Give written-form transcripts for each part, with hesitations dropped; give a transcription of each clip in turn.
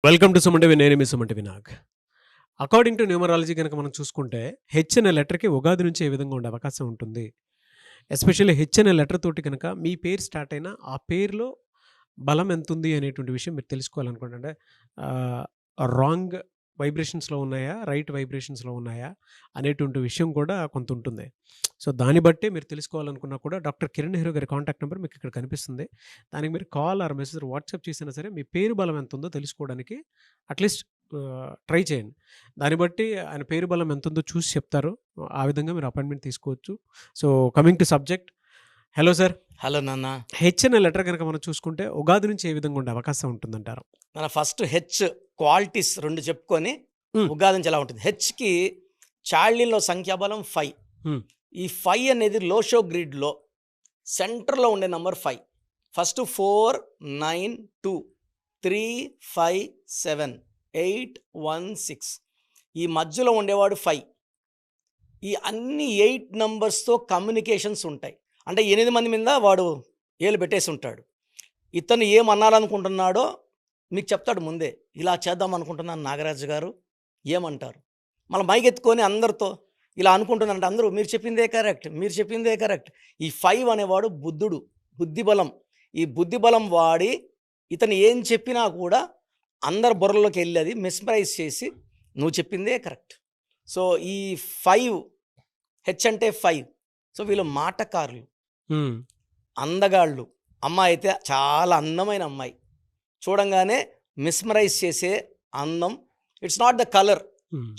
Welcome to Suman TV. నేను మీ Suman TV Nag. According to numerology కనుక మనం చూసుకుంటే హెచ్ అనే లెటర్‌కి ఉగాది నుంచి ఏ విధంగా ఉండే అవకాశం ఉంటుంది. ఎస్పెషల్లీ హెచ్ అనే లెటర్ తోటి కనుక మీ పేరు స్టార్ట్ అయిన ఆ పేరులో బలం ఎంతుంది అనేటువంటి విషయం మీరు తెలుసుకోవాలనుకోండి. అంటే రాంగ్ వైబ్రేషన్స్‌లో ఉన్నాయా? రైట్ వైబ్రేషన్స్‌లో ఉన్నాయా? అనేటువంటి విషయం కూడా కొంత ఉంటుంది. సో, దాన్ని బట్టి మీరు తెలుసుకోవాలనుకున్నా కూడా డాక్టర్ కిరణ్ నెహ్రూ గారి కాంటాక్ట్ నంబర్ మీకు ఇక్కడ కనిపిస్తుంది. దానికి మీరు కాల్ ఆర్ మెసేజ్ వాట్సాప్ చేసినా సరే మీ పేరు బలం ఎంతుందో తెలుసుకోవడానికి అట్‌లీస్ట్ ట్రై చేయండి. దాన్ని బట్టి ఆయన పేరు బలం ఎంతుందో చూసి చెప్తారు. ఆ విధంగా మీరు అపాయింట్‌మెంట్ తీసుకోవచ్చు. So, coming to subject. Hello sir. Hello నాన్న. హెచ్ అనే లెటర్ గనక మనం చూసుకుంటే ఉగాది నుంచి ఏ విధంగా ఉండే అవకాశం ఉంటుందంటారు? నాన్న ఫస్ట్ హెచ్ క్వాలిటీస్ 2 చెప్పుకొని ఉగాది నుంచి ఎలా ఉంటుంది. హెచ్‌కి చార్లీలో సంఖ్యాబలం 5. ఈ 5 అనేది లోషో గ్రిడ్‌లో సెంటర్‌లో ఉండే నంబర్ 5. ఫస్ట్ 4, 9, 2, 3, 5, 7, 8, 1, 6. ఈ మధ్యలో ఉండేవాడు 5. ఈ అన్ని 8 నంబర్స్‌తో కమ్యూనికేషన్స్ ఉంటాయి. అంటే 8 మంది మీద వాడు ఏలు పెట్టేసి ఉంటాడు. ఇతను ఏమనాలనుకుంటున్నాడో మీకు చెప్తాడు ముందే. ఇలా చేద్దాం అనుకుంటున్నాను నాగరాజు గారు, ఏమంటారు? మళ్ళీ మైక్ ఎత్తుకొని అందరితో ఇలా అనుకుంటున్నారంటే అందరూ మీరు చెప్పిందే కరెక్ట్, మీరు చెప్పిందే కరెక్ట్. ఈ 5 అనేవాడు బుద్ధుడు, బుద్ధిబలం. ఈ బుద్ధిబలం వాడి ఇతను ఏం చెప్పినా కూడా అందరి బుర్రలోకి వెళ్ళి అది మిస్మరైజ్ చేసి నువ్వు చెప్పిందే కరెక్ట్. సో ఈ 5 హెచ్ అంటే 5. సో వీళ్ళు మాటకారులు, అందగాళ్ళు. అమ్మాయి అయితే చాలా అందమైన అమ్మాయి, చూడంగానే మిస్మరైజ్ చేసే అందం. ఇట్స్ నాట్ ద కలర్,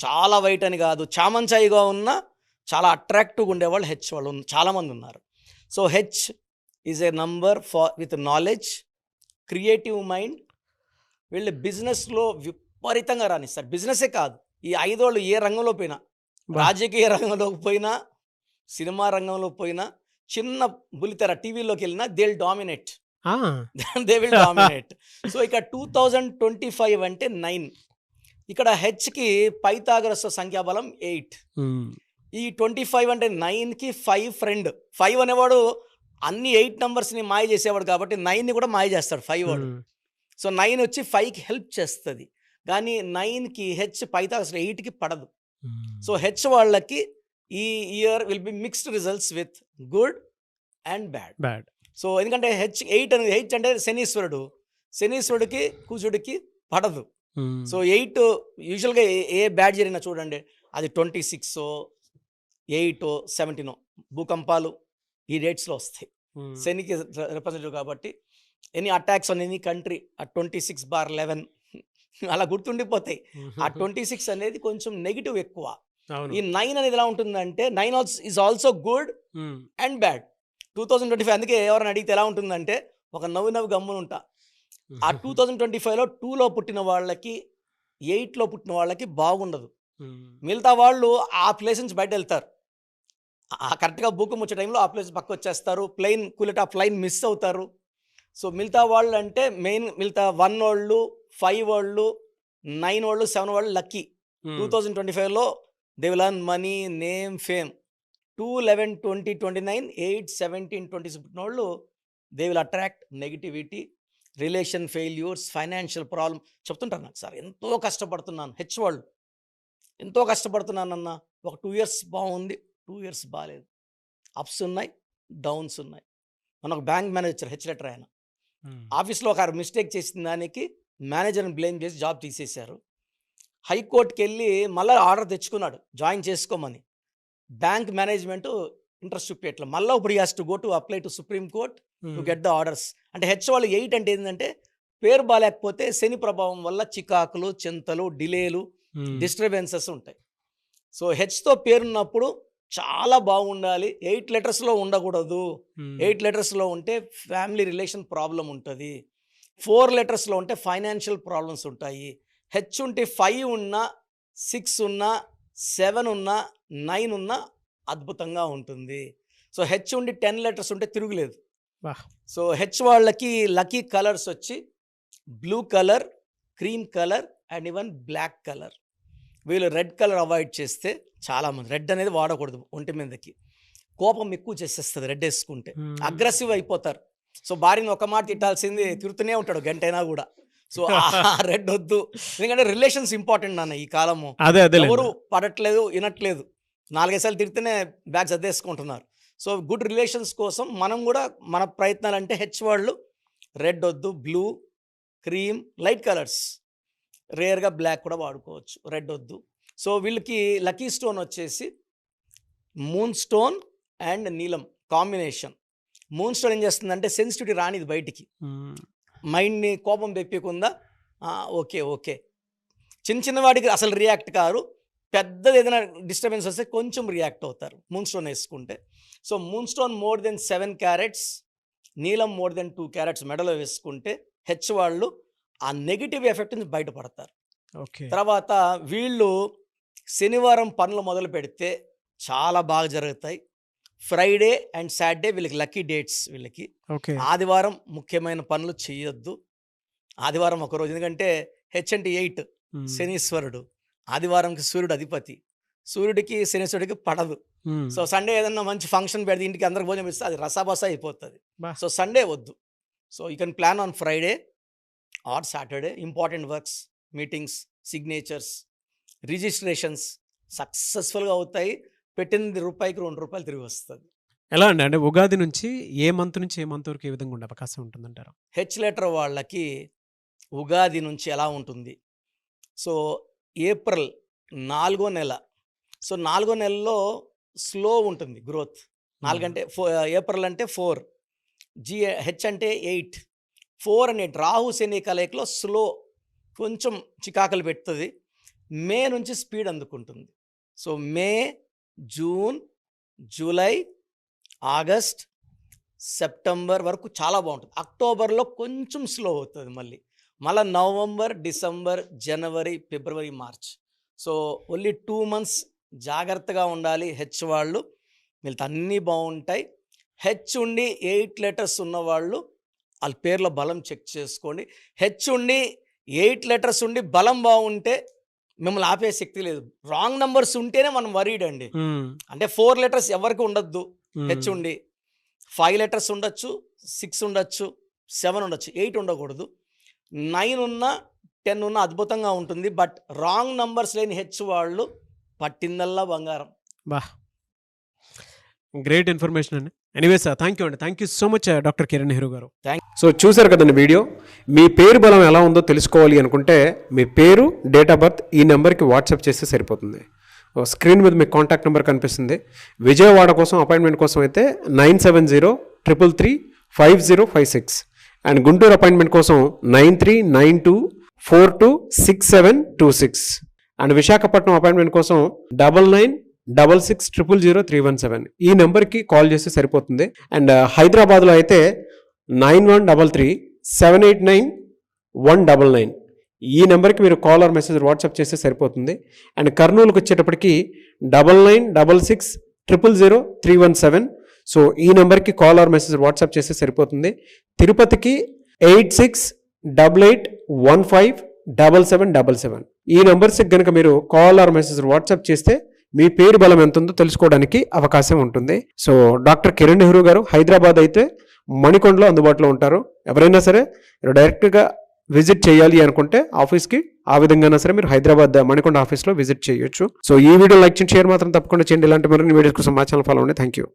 చాలా వైట్ అని కాదు, చామంచాయిగా ఉన్న చాలా అట్రాక్టివ్గా ఉండేవాళ్ళు హెచ్ వాళ్ళు చాలామంది ఉన్నారు. So H is a number for with knowledge, creative mind. వీళ్ళు బిజినెస్లో విపరీతంగా రాణిస్తారు. బిజినెసే కాదు, ఈ 5 వాళ్ళు ఏ రంగంలో పోయినా, రాజకీయ రంగంలోకి పోయినా, సినిమా రంగంలో పోయినా, చిన్న బుల్లితెర టీవీలోకి వెళ్ళినా they will dominate. They will dominate. So ఇక్కడ 2025 అంటే 9. ఇక్కడ హెచ్కి పైథాగరస్ సంఖ్యాబలం 8. ఈ 25 అంటే 9కి 5 ఫ్రెండ్. 5 అనేవాడు అన్ని 8 నంబర్స్ని మాయ చేసేవాడు కాబట్టి 9ని కూడా మాయ చేస్తాడు 5 వాడు. సో 9 వచ్చి 5కి హెల్ప్ చేస్తుంది. కానీ 9కి హెచ్ పైథాగరస్ 8కి పడదు. సో హెచ్ వాళ్ళకి ఈ year will be mixed results with good and bad. So ఎందుకంటే హెచ్ అనేది హెచ్ అంటే శనీశ్వరుడికి కుజుడికి పడదు. సో 8 యూజువల్గా ఏ బ్యాడ్ జరిగినా చూడండి, అది 26, 8, 17 భూకంపాలు ఈ డేట్స్లో వస్తాయి. శనికి రిప్రజెంటేటివ్ కాబట్టి any attacks on any country ఆ 26/11 అలా గుర్తుండిపోతాయి. ఆ 26 అనేది కొంచెం నెగిటివ్ ఎక్కువ. ఈ 9 అనేది ఎలా ఉంటుందంటే 9 is also good and bad. 2025 అందుకే ఎవరైనా అడిగితే ఎలా ఉంటుందంటే ఒక నవ్వు గమ్మునుంటా. ఆ 2025లో 2లో పుట్టిన వాళ్ళకి 8లో పుట్టిన వాళ్ళకి బాగుండదు. మిగతా వాళ్ళు ఆ ప్లేస్ నుంచి బయట వెళ్తారు. కరెక్ట్గా భూకంపం వచ్చే టైంలో ఆ ప్లేస్ పక్క వచ్చేస్తారు. ప్లెయిన్ కూలెట్ ఆ ఫ్లైన్ మిస్ అవుతారు. సో మిగతా వాళ్ళు అంటే మెయిన్ మిగతా 1 వాళ్ళు, 5 వాళ్ళు, 9 వాళ్ళు, 7 వాళ్ళు లక్కీ. 2025లో they will earn money, name, fame. 2, 11, 20, 29, 8, 17, 26 పుట్టిన వాళ్ళు they will attract negativity, relation failures, financial problem. చెప్తుంటారు నాకు, సార్ ఎంతో కష్టపడుతున్నాను, హెచ్ వాళ్ళు ఎంతో కష్టపడుతున్నానన్న. ఒక 2 ఇయర్స్ బాగుంది, 2 ఇయర్స్ బాగాలేదు. అప్స్ ఉన్నాయి, డౌన్స్ ఉన్నాయి. మన ఒక బ్యాంక్ మేనేజర్ హెచ్ లెటర్ ఆయన ఆఫీస్లో ఒక మిస్టేక్ చేసిన దానికి మేనేజర్ని బ్లేమ్ చేసి జాబ్ తీసేశారు. హైకోర్టుకి వెళ్ళి మళ్ళీ ఆర్డర్ తెచ్చుకున్నాడు జాయిన్ చేసుకోమని. బ్యాంక్ మేనేజ్మెంట్ ఇంట్రెస్ట్ చూపించట్ల. మళ్ళీ ఇప్పుడు has to go to apply to Supreme Court to get the orders. అంటే హెచ్ వాళ్ళు 8 అంటే ఏంటంటే పేరు బాగాలేకపోతే శని ప్రభావం వల్ల చికాకులు, చింతలు, డిలేలు, డిస్టర్బెన్సెస్ ఉంటాయి. సో హెచ్తో పేరున్నప్పుడు చాలా బాగుండాలి. 8 లెటర్స్లో ఉండకూడదు. 8 లెటర్స్లో ఉంటే ఫ్యామిలీ రిలేషన్ ప్రాబ్లం ఉంటుంది. 4 లెటర్స్లో ఉంటే ఫైనాన్షియల్ ప్రాబ్లమ్స్ ఉంటాయి. హెచ్ ఉంటే 5 ఉన్నా, 6 ఉన్నా, 7 ఉన్నా, 9 ఉన్నా అద్భుతంగా ఉంటుంది. సో హెచ్ ఉండి 10 లెటర్స్ ఉంటే తిరుగులేదు. సో హెచ్ వాళ్ళకి లక్కీ కలర్స్ వచ్చి blue colour, cream colour and even black colour. వీళ్ళు రెడ్ కలర్ అవాయిడ్ చేస్తే చాలామంది, రెడ్ అనేది వాడకూడదు ఒంటి మీదకి, కోపం ఎక్కువ చేసేస్తుంది రెడ్ వేసుకుంటే, అగ్రెసివ్ అయిపోతారు. సో భార్యని ఒక మాట తిట్టాల్సింది తిరుగుతూనే ఉంటాడు గంటైనా కూడా. సో రెడ్ వద్దు, ఎందుకంటే రిలేషన్స్ ఇంపార్టెంట్ నాన్న ఈ కాలము. అదే ఎవరు పడట్లేదు, వినట్లేదు, 4-5 సార్లు తిడితేనే బ్యాగ్స్ అద్దేసుకుంటున్నారు. సో గుడ్ రిలేషన్స్ కోసం మనం కూడా మన ప్రయత్నాలు అంటే హెచ్ వాళ్ళు రెడ్ వద్దు, బ్లూ, క్రీమ్, లైట్ కలర్స్, రేర్గా బ్లాక్ కూడా వాడుకోవచ్చు, రెడ్ వద్దు. సో వీళ్ళకి లక్కీ స్టోన్ వచ్చేసి మూన్ స్టోన్ అండ్ నీలం కాంబినేషన్. మూన్ స్టోన్ ఏం చేస్తుందంటే సెన్సిటివిటీ రానిది బయటికి, మైండ్ని కోపం తెప్పకుండా ఓకే ఓకే, చిన్న వాడికి అసలు రియాక్ట్ కారు, పెద్దది ఏదైనా డిస్టర్బెన్స్ వస్తే కొంచెం రియాక్ట్ అవుతారు మూన్ స్టోన్ వేసుకుంటే. So moon stone more than 7 carats, నీలం మోర్ దెన్ 2 క్యారెట్స్ మెడలో వేసుకుంటే హెచ్ వాళ్ళు ఆ నెగిటివ్ ఎఫెక్ట్ నుంచి బయటపడతారు. ఓకే. తర్వాత వీళ్ళు శనివారం పనులు మొదలు పెడితే చాలా బాగా జరుగుతాయి. ఫ్రైడే అండ్ సాటర్డే వీళ్ళకి లక్కీ డేట్స్. వీళ్ళకి ఆదివారం ముఖ్యమైన పనులు చేయొద్దు. ఆదివారం ఒకరోజు, ఎందుకంటే హెచ్ అంటే 8, శనీశ్వరుడు, ఆదివారంకి సూర్యుడు అధిపతి, సూర్యుడికి శనీశ్వరుడికి పడదు. సో సండే ఏదన్నా మంచి ఫంక్షన్ పెడితే ఇంటికి అందరికి భోజనం ఇస్తే అది రసాబసా అయిపోతుంది. సో సండే వద్దు. So you can plan on Friday or Saturday. Important works, meetings, signatures, registrations సక్సెస్ఫుల్గా అవుతాయి. పెట్టింది రూపాయికి 2 రూపాయలు తిరిగి వస్తుంది. ఎలా అండి, అంటే ఉగాది నుంచి ఏ మంత్ నుంచి ఏ మంత్ వరకు ఏ విధంగా ఉండే అవకాశం ఉంటుందంటారు? హెచ్ లెటర్ వాళ్ళకి ఉగాది నుంచి ఎలా ఉంటుంది? సో ఏప్రిల్ 4వ నెల, సో 4వ నెలలో స్లో ఉంటుంది గ్రోత్. 4 అంటే ఏప్రిల్ అంటే 4, హెచ్ అంటే 8, 4 and 8 రాహు శని కలయికలో స్లో, కొంచెం చికాకులు పెడుతుంది. మే నుంచి స్పీడ్ అందుకుంటుంది. సో మే, జూన్, జూలై, ఆగస్ట్, సెప్టెంబర్ వరకు చాలా బాగుంటుంది. అక్టోబర్లో కొంచెం స్లో అవుతుంది. మళ్ళీ నవంబర్, డిసెంబర్, జనవరి, ఫిబ్రవరి, మార్చ్. సో ఓన్లీ 2 months జాగ్రత్తగా ఉండాలి హెచ్ వాళ్ళు. వీళ్ళతో అన్నీ బాగుంటాయి. హెచ్ ఉండి 8 letters ఉన్నవాళ్ళు వాళ్ళ పేర్ల బలం చెక్ చేసుకోండి. హెచ్ ఉండి 8 letters ఉండి బలం బాగుంటే మిమ్మల్ని ఆపే శక్తి లేదు. రాంగ్ నంబర్స్ ఉంటేనే మనం వరీడ్ అండి. అంటే 4 letters ఎవరికి ఉండొద్దు. హెచ్ ఉండి 5 letters ఉండొచ్చు, 6 ఉండొచ్చు, 7 ఉండొచ్చు, 8 ఉండకూడదు. 9 ఉన్నా 10 ఉన్నా అద్భుతంగా ఉంటుంది. బట్ రాంగ్ నంబర్స్ లేని హెచ్ వాళ్ళు పట్టిందల్లా బంగారం. బా, గ్రేట్ ఇన్ఫర్మేషన్ అండి. ఎనీవే సార్, థ్యాంక్ యూ అండి. Thank you so much doctor Kiran Nehru గారు. సో చూసారు కదండి వీడియో. మీ పేరు బలం ఎలా ఉందో తెలుసుకోవాలి అనుకుంటే మీ పేరు, డేట్ ఆఫ్ బర్త్ ఈ నెంబర్కి వాట్సాప్ చేస్తే సరిపోతుంది. స్క్రీన్ మీద మీకు కాంటాక్ట్ నెంబర్ కనిపిస్తుంది. విజయవాడ కోసం అపాయింట్మెంట్ కోసం అయితే 9703335056 అండ్ గుంటూరు అపాయింట్మెంట్ కోసం 9392426726 అండ్ విశాఖపట్నం అపాయింట్మెంట్ కోసం 9966600317 ఈ నెంబర్కి కాల్ చేస్తే సరిపోతుంది. అండ్ హైదరాబాద్లో అయితే 9133789199 ఈ నెంబర్కి మీరు కాల్ ఆర్ మెసేజ్ వాట్సాప్ చేస్తే సరిపోతుంది. అండ్ కర్నూలుకి వచ్చేటప్పటికి 9966000317 సో ఈ నెంబర్కి కాల్ ఆర్ మెసేజ్ వాట్సాప్ చేస్తే సరిపోతుంది. తిరుపతికి 8688157777 ఈ నెంబర్స్కి కనుక మీరు కాల్ ఆర్ మెసేజ్ వాట్సాప్ చేస్తే మీ పేరు బలం ఎంత ఉందో తెలుసుకోవడానికి అవకాశం ఉంటుంది. సో డాక్టర్ కిరణ్ నెహ్రూ గారు హైదరాబాద్ అయితే మణికొండలో అందుబాటులో ఉంటారు. ఎవరైనా సరే మీరు డైరెక్ట్గా విజిట్ చేయాలి అనుకుంటే ఆఫీస్కి ఆ విధంగా సరే మీరు హైదరాబాద్ మణికొండ ఆఫీస్లో విజిట్ చేయొచ్చు. సో ఈ వీడియో లైక్ చేయండి, షేర్ మాత్రం తప్పకుండా చేయండి. ఇలాంటి మరిన్ని వీడియోస్ కోసం మా ఛానల్ ఫాలో అవ్వండి. Thank you.